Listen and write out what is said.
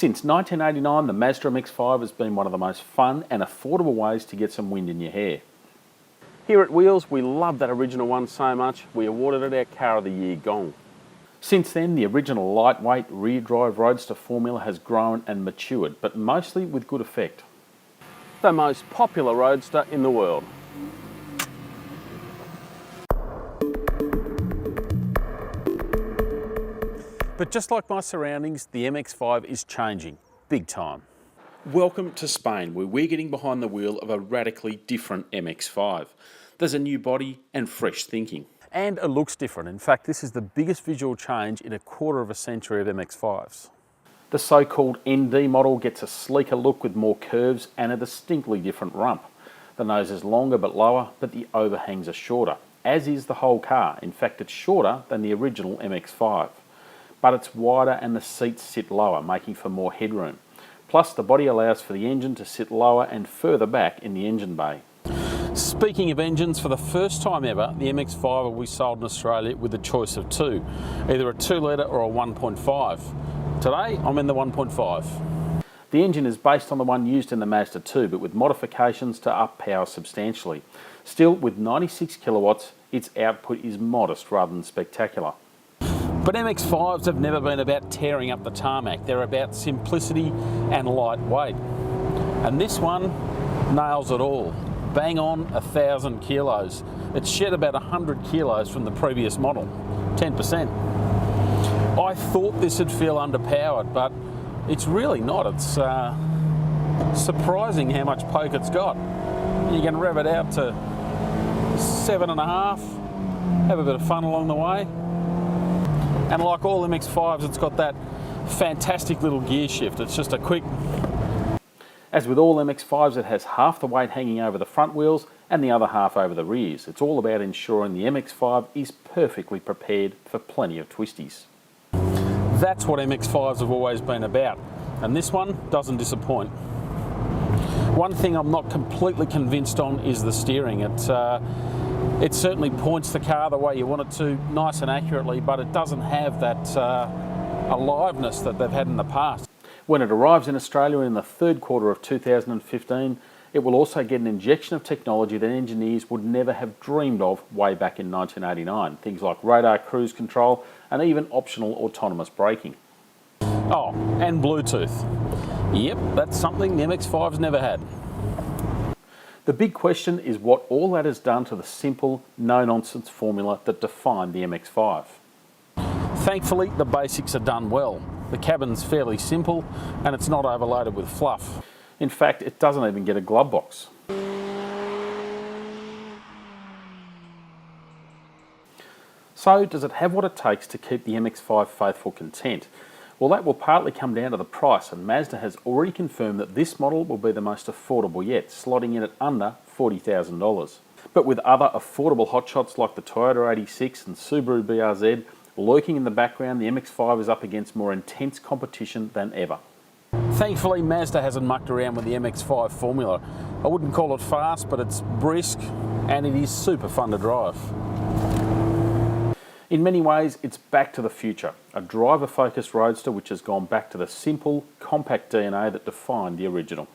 Since 1989, the Mazda MX-5 has been one of the most fun and affordable ways to get some wind in your hair. Here at Wheels, we love that original one so much, we awarded it our Car of the Year gong. Since then, the original lightweight rear-drive Roadster formula has grown and matured, but mostly with good effect. The most popular Roadster in the world. But just like my surroundings, the MX-5 is changing, big time. Welcome to Spain, where we're getting behind the wheel of a radically different MX-5. There's a new body and fresh thinking. And it looks different. In fact, this is the biggest visual change in a quarter of a century of MX-5s. The so-called ND model gets a sleeker look with more curves and a distinctly different rump. The nose is longer but lower, but the overhangs are shorter, as is the whole car. In fact, it's shorter than the original MX-5. But it's wider and the seats sit lower, making for more headroom. Plus, the body allows for the engine to sit lower and further back in the engine bay. Speaking of engines, for the first time ever, the MX-5 will be sold in Australia with a choice of two, either a 2 litre or a 1.5. Today, I'm in the 1.5. The engine is based on the one used in the Mazda 2, but with modifications to up power substantially. Still, with 96 kilowatts, its output is modest rather than spectacular. But MX-5s have never been about tearing up the tarmac. They're about simplicity and lightweight. And this one nails it all. Bang on 1,000 kilos. It's shed about 100 kilos from the previous model, 10%. I thought this would feel underpowered, but it's really not. It's surprising how much poke it's got. You can rev it out to 7.5, have a bit of fun along the way. And like all MX-5s, it's got that fantastic little gear shift. It's just a quick... As with all MX-5s, it has half the weight hanging over the front wheels and the other half over the rears. It's all about ensuring the MX-5 is perfectly prepared for plenty of twisties. That's what MX-5s have always been about, and this one doesn't disappoint. One thing I'm not completely convinced on is the steering. It certainly points the car the way you want it to, nice and accurately, but it doesn't have that aliveness that they've had in the past. When it arrives in Australia in the third quarter of 2015, it will also get an injection of technology that engineers would never have dreamed of way back in 1989. Things like radar cruise control and even optional autonomous braking. Oh, and Bluetooth. Yep, that's something the MX-5's never had. The big question is what all that has done to the simple, no-nonsense formula that defined the MX-5. Thankfully, the basics are done well. The cabin's fairly simple and it's not overloaded with fluff. In fact, it doesn't even get a glove box. So, does it have what it takes to keep the MX-5 faithful content? Well, that will partly come down to the price, and Mazda has already confirmed that this model will be the most affordable yet, slotting in at under $40,000. But with other affordable hotshots like the Toyota 86 and Subaru BRZ lurking in the background, the MX-5 is up against more intense competition than ever. Thankfully, Mazda hasn't mucked around with the MX-5 formula. I wouldn't call it fast, but it's brisk and it is super fun to drive. In many ways, it's back to the future, a driver-focused roadster which has gone back to the simple, compact DNA that defined the original.